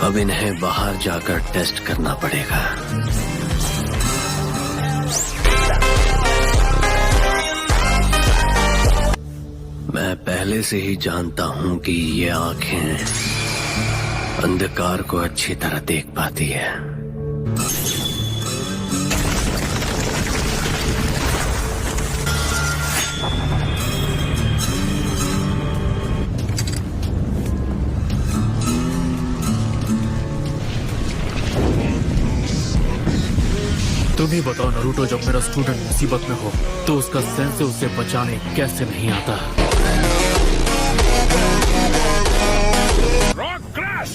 अब इन्हें बाहर जाकर टेस्ट करना पड़ेगा। मैं पहले से ही जानता हूं कि ये आंखें अंधकार को अच्छी तरह देख पाती है। तुम ही बताओ नारुतो, जब मेरा स्टूडेंट मुसीबत में हो तो उसका सेंसे उसे बचाने कैसे नहीं आता? Rock crash!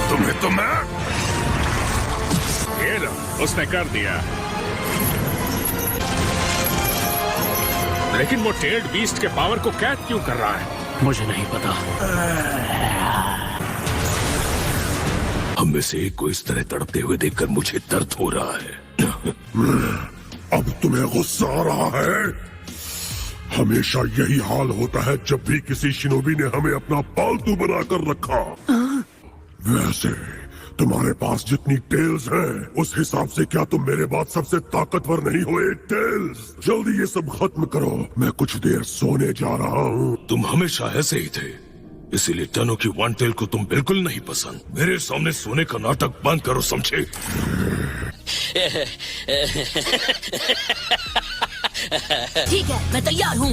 तुम्हें तो मैं ये लो, उसने कर दिया। लेकिन वो टेल्ड बीस्ट के पावर को कैद क्यों कर रहा है? मुझे नहीं पता। हम में से एक को इस तरह तड़पते हुए देखकर मुझे दर्द हो रहा है। अब तुम्हें गुस्सा आ रहा है? हमेशा यही हाल होता है जब भी किसी शिनोबी ने हमें अपना पालतू बनाकर रखा। वैसे तुम्हारे पास जितनी टेल्स हैं, उस हिसाब से क्या तुम मेरे बाद सबसे ताकतवर नहीं हुए? टेल्स, जल्दी ये सब खत्म करो, मैं कुछ देर सोने जा रहा हूँ। तुम हमेशा ऐसे ही थे, इसीलिए टनो की वन टेल को तुम बिल्कुल नहीं पसंद। मेरे सामने सोने का नाटक बंद करो, समझे? ठीक है, मैं तैयार हूँ।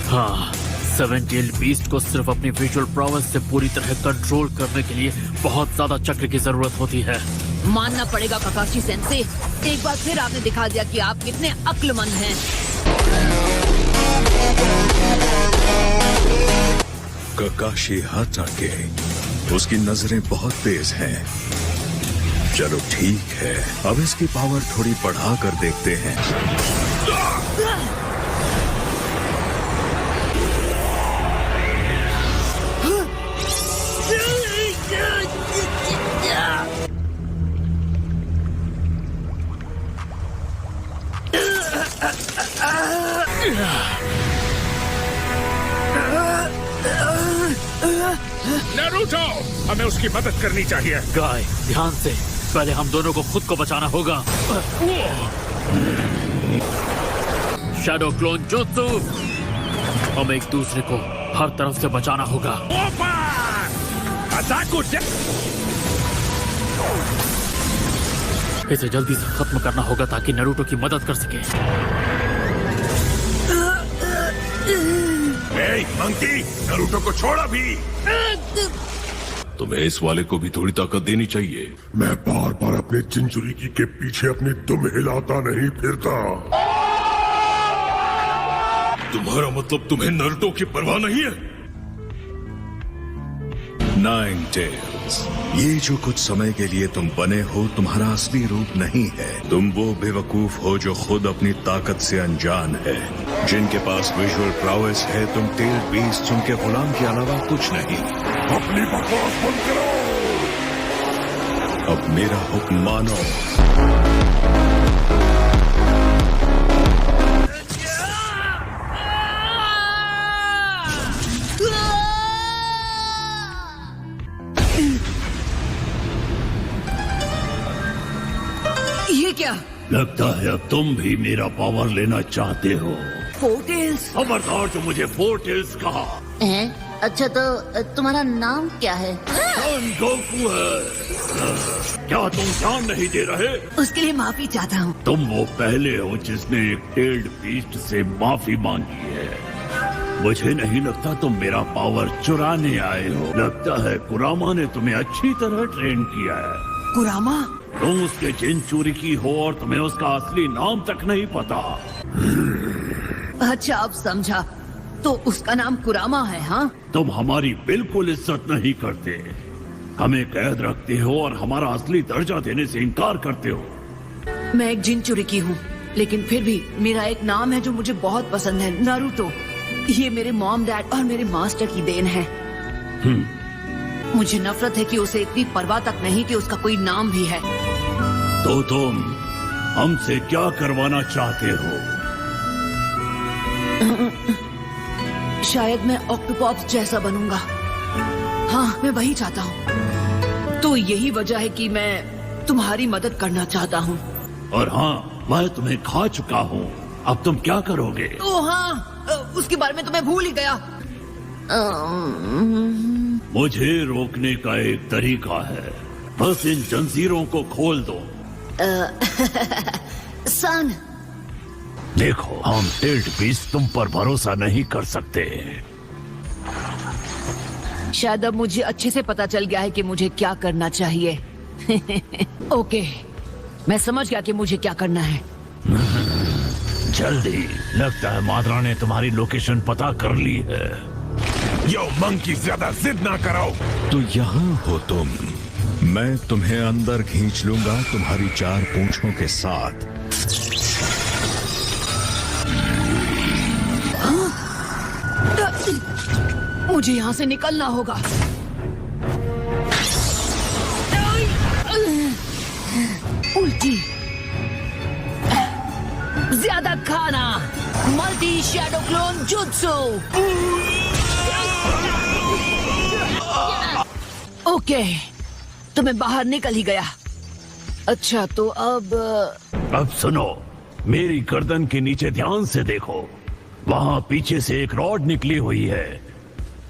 हाँ, सेवन टेल बीस्ट को सिर्फ अपनी विजुअल प्रॉवेंस से पूरी तरह कंट्रोल करने के लिए बहुत ज्यादा चक्र की जरूरत होती है। मानना पड़ेगा काकाशी सेंसे, एक बार फिर आपने दिखा दिया कि आप कितने अक्लमंद हैं। काकाशी हाताके, उसकी नजरें बहुत तेज हैं। चलो ठीक है, अब इसकी पावर थोड़ी बढ़ा कर देखते हैं। नारुतो, हमें उसकी मदद करनी चाहिए। गाय, ध्यान से, पहले हम दोनों को खुद को बचाना होगा। शैडो क्लोन जुत्सु, हम एक दूसरे को हर तरफ से बचाना होगा। इसे जल्दी से खत्म करना होगा ताकि नारुतो की मदद कर सके। मंकी, नारुतो को छोड़ा भी। तुम्हें इस वाले को भी थोड़ी ताकत देनी चाहिए। मैं बार बार अपने चिंचुरिकी के पीछे अपनी दुम हिलाता नहीं फिरता। तुम्हारा मतलब तुम्हें नारुतो की परवाह नहीं है? नाइन टेल्स, ये जो कुछ समय के लिए तुम बने हो, तुम्हारा असली रूप नहीं है। तुम वो बेवकूफ हो जो खुद अपनी ताकत से अनजान है। जिनके पास विजुअल प्रावेस है, तुम टेल बीस्ट उनके गुलाम के अलावा कुछ नहीं। अपनी बकवास बंद करो। अब मेरा हुक्म मानो। ये क्या? लगता है अब तुम भी मेरा पावर लेना चाहते हो। Four tails? खबरदार जो मुझे फोर टेल्स कहा। अच्छा तो तुम्हारा नाम क्या है? सन गोकू है। क्या तुम जान नहीं दे रहे? उसके लिए माफी चाहता हूँ। तुम वो पहले हो जिसने एक टेल्ड बीस्ट से माफी मांगी है। मुझे नहीं लगता तुम मेरा पावर चुराने आए हो। लगता है कुरामा ने तुम्हें अच्छी तरह ट्रेन किया है। कुरामा? तुम उसके चिंचुरिकी हो और तुम्हें उसका असली नाम तक नहीं पता। अच्छा, अब समझा। तो उसका नाम कुरामा है? हाँ, तुम हमारी बिल्कुल इज्जत नहीं करते, हमें कैद रखते हो और हमारा असली दर्जा देने से इनकार करते हो। मैं एक जिनचुरिकी हूँ, लेकिन फिर भी मेरा एक नाम है जो मुझे बहुत पसंद है, नारुतो। ये मेरे मॉम, डैड और मेरे मास्टर की देन है। मुझे नफरत है कि उसे इतनी परवाह तक नहीं कि उसका कोई नाम भी है। तो तुम हमसे क्या करवाना चाहते हो? शायद मैं ऑक्टोपॉप्स जैसा बनूंगा। हाँ, मैं वही चाहता हूँ। तो यही वजह है कि मैं तुम्हारी मदद करना चाहता हूँ। और हाँ, मैं तुम्हें खा चुका हूँ। अब तुम क्या करोगे? ओह हाँ, उसके बारे में तो मैं भूल ही गया। मुझे रोकने का एक तरीका है, बस इन जंजीरों को खोल दो। सन, देखो, हम टेल्ड बीस्ट तुम पर भरोसा नहीं कर सकते। शायद अब मुझे अच्छे से पता चल गया है कि मुझे क्या करना चाहिए। ओके, मैं समझ गया कि मुझे क्या करना है। जल्दी, लगता है माद्रा ने तुम्हारी लोकेशन पता कर ली है। यो मंकी, ज्यादा जिद ना कराओ। तो यहाँ हो तुम। मैं तुम्हें अंदर खींच लूंगा तुम्हारी 4 पूंछों के साथ। मुझे यहाँ से निकलना होगा। उल्टी, ज्यादा खाना, multi shadow clone jutsu. Okay, तो मैं बाहर निकल ही गया। अच्छा, तो अब सुनो, मेरी गर्दन के नीचे ध्यान से देखो। वहाँ पीछे से एक रॉड निकली हुई है।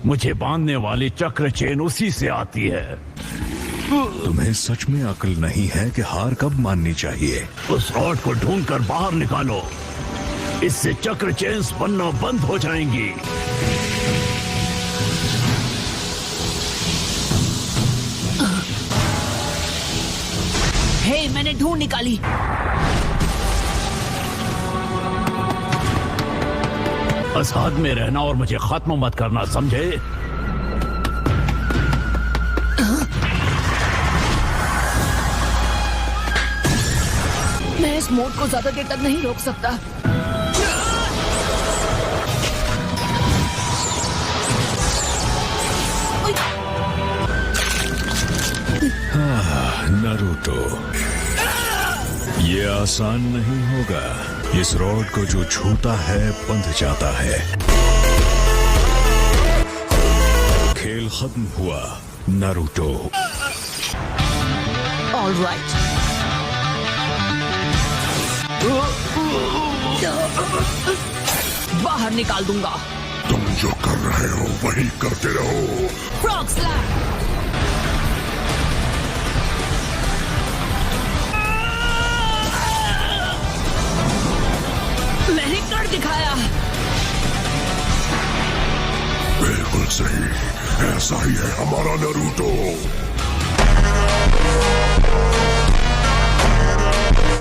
मुझे बांधने वाली चक्र चेन उसी से आती है। तुम्हें सच में अक्ल नहीं है कि हार कब माननी चाहिए? उस रॉड को ढूंढकर बाहर निकालो, इससे चक्र चेन्स बनना बंद हो जाएंगी। हे, मैंने ढूंढ निकाली। असाद में रहना और मुझे खत्म मत करना, समझे? मैं इस मोड को ज्यादा देर तक नहीं रोक सकता। नारुतो, ये आसान नहीं होगा। इस रॉड को जो छूता है बंध जाता है। खेल खत्म हुआ नारुतो। ऑलराइट, बाहर निकाल दूंगा। तुम जो कर रहे हो वही करते रहो। Frog slap. मैंने कर दिखाया। बिल्कुल सही, ऐसा ही है हमारा नारुतो।